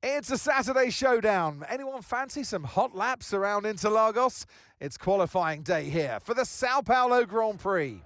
It's a Saturday showdown. Anyone fancy some hot laps around Interlagos? It's qualifying day here for the Sao Paulo Grand Prix.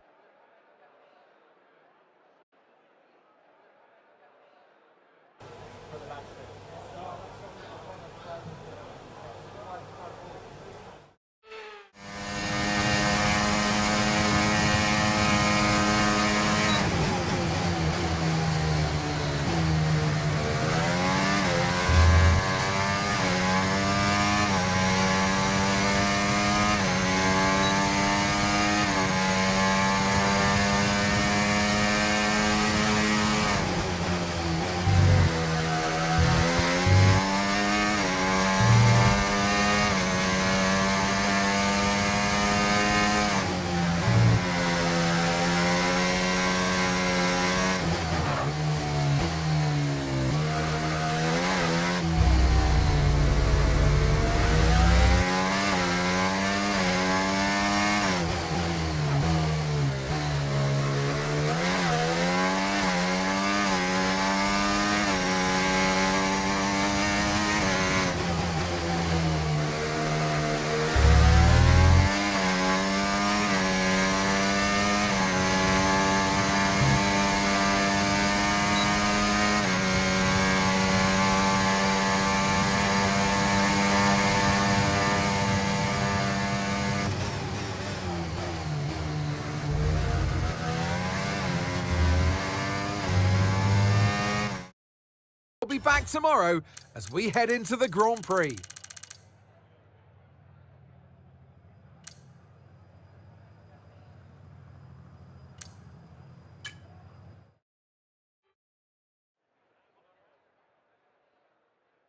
We'll be back tomorrow as we head into the Grand Prix.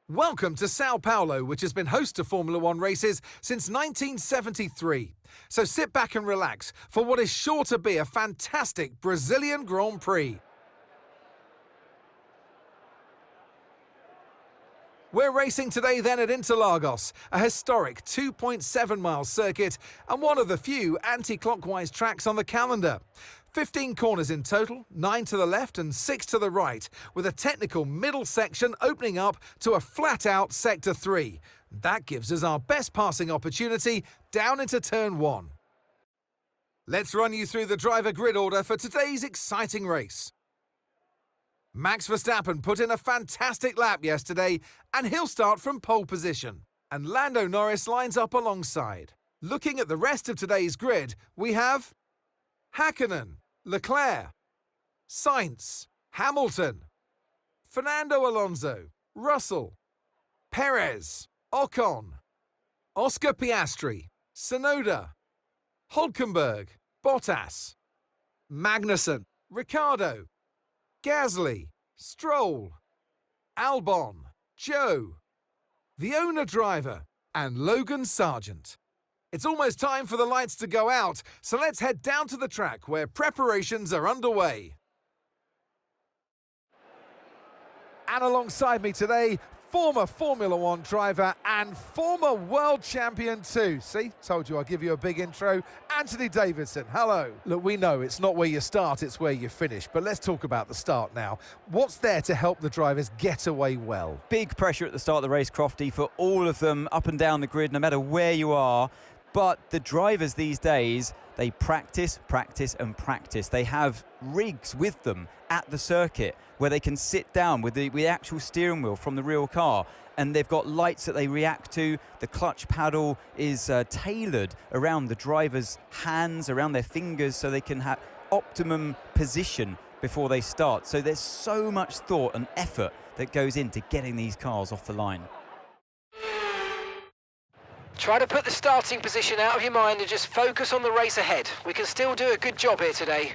Welcome to Sao Paulo, which has been host to Formula One races since 1973. So sit back and relax for what is sure to be a fantastic Brazilian Grand Prix. We're racing today then at Interlagos, a historic 2.7-mile circuit and one of the few anti-clockwise tracks on the calendar. 15 corners in total, 9 to the left and 6 to the right, with a technical middle section opening up to a flat-out Sector 3. That gives us our best passing opportunity down into Turn 1. Let's run you through the driver grid order for today's exciting race. Max Verstappen put in a fantastic lap yesterday, and he'll start from pole position. And Lando Norris lines up alongside. Looking at the rest of today's grid, we have Hakkinen, Leclerc, Sainz, Hamilton, Fernando Alonso, Russell, Perez, Ocon, Oscar Piastri, Tsunoda, Hülkenberg, Bottas, Magnussen, Ricciardo, Gasly, Stroll, Albon, Joe, the owner driver, and Logan Sargent. It's almost time for the lights to go out, so let's head down to the track where preparations are underway. And alongside me today, former Formula One driver and former world champion too. See, told you I'll give you a big intro. Anthony Davidson, hello. Look, we know it's not where you start, it's where you finish. But let's talk about the start now. What's there to help the drivers get away well? Big pressure at the start of the race, Crofty, for all of them up and down the grid, no matter where you are. But the drivers these days, they practice, practice and practice. They have rigs with them at the circuit where they can sit down with the actual steering wheel from the real car, and they've got lights that they react to. The clutch paddle is tailored around the driver's hands, around their fingers, so they can have optimum position before they start. So there's so much thought and effort that goes into getting these cars off the line. Try to put the starting position out of your mind and just focus on the race ahead. We can still do a good job here today.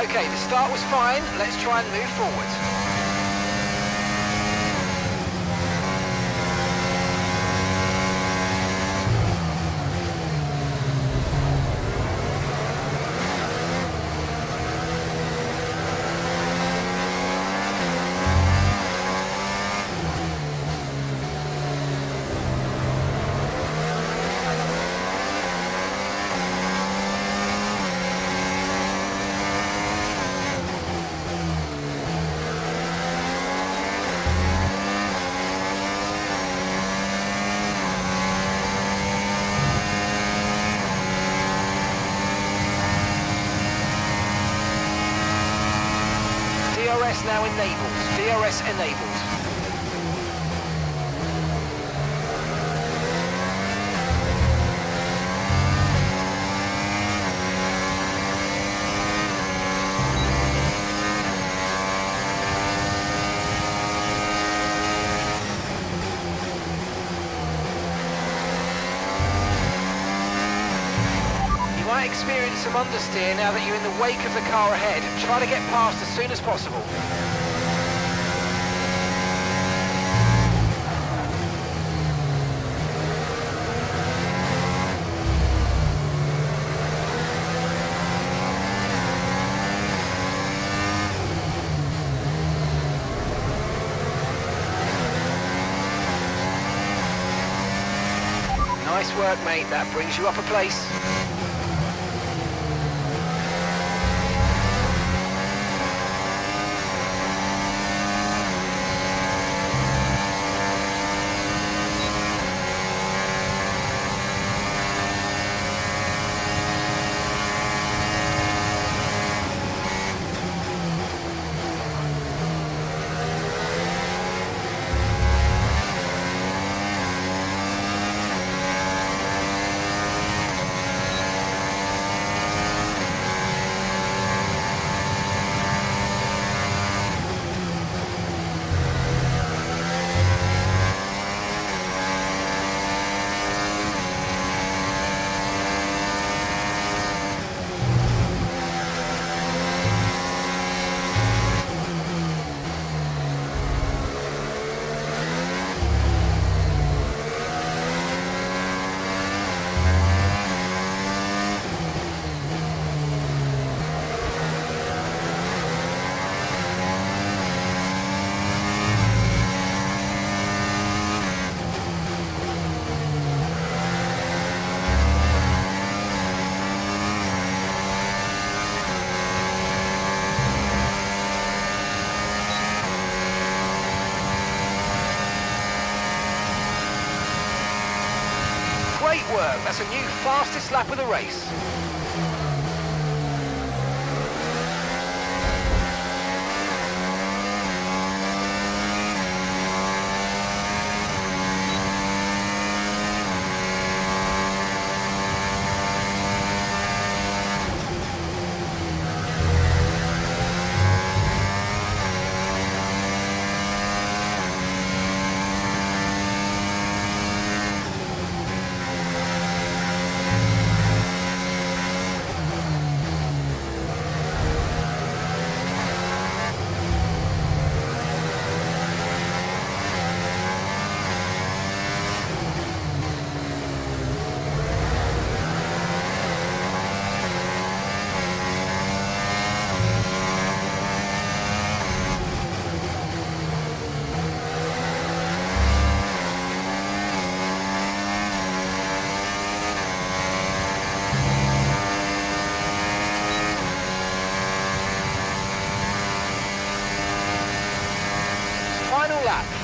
OK, the start was fine. Let's try and move forward. DRS now enabled. DRS enabled. You might experience some understeer now that you're in the wake of the car ahead. Try to get past as soon as possible. Nice work, mate. That brings you up a place. Great work. That's a new fastest lap of the race.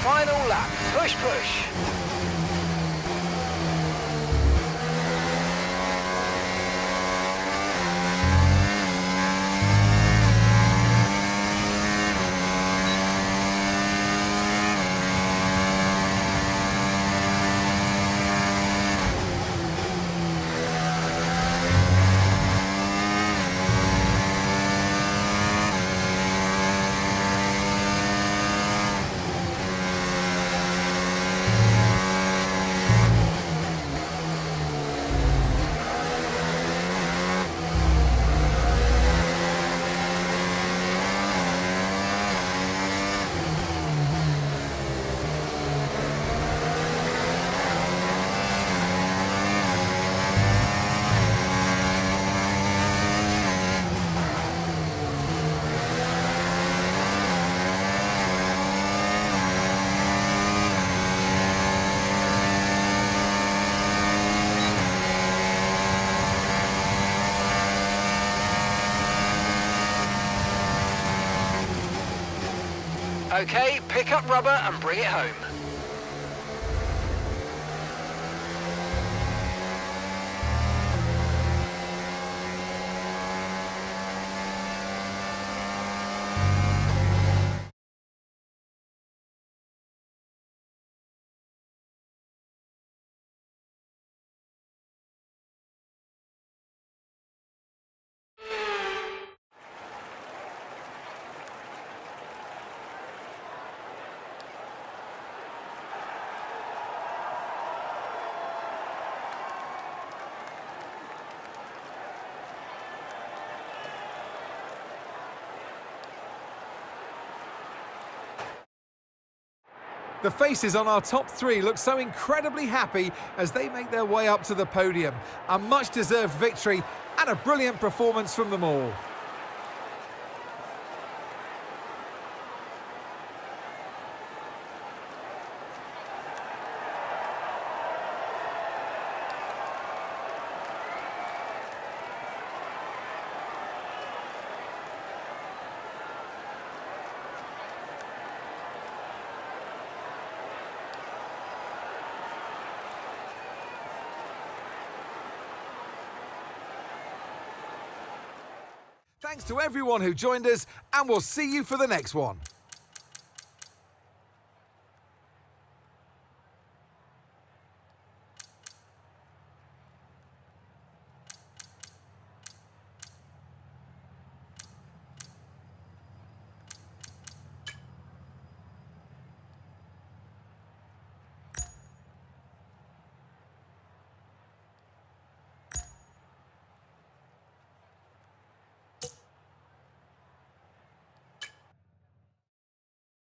Final lap. Push, push. OK, pick up rubber and bring it home. The faces on our top three look so incredibly happy as they make their way up to the podium. A much-deserved victory and a brilliant performance from them all. Thanks to everyone who joined us, and we'll see you for the next one.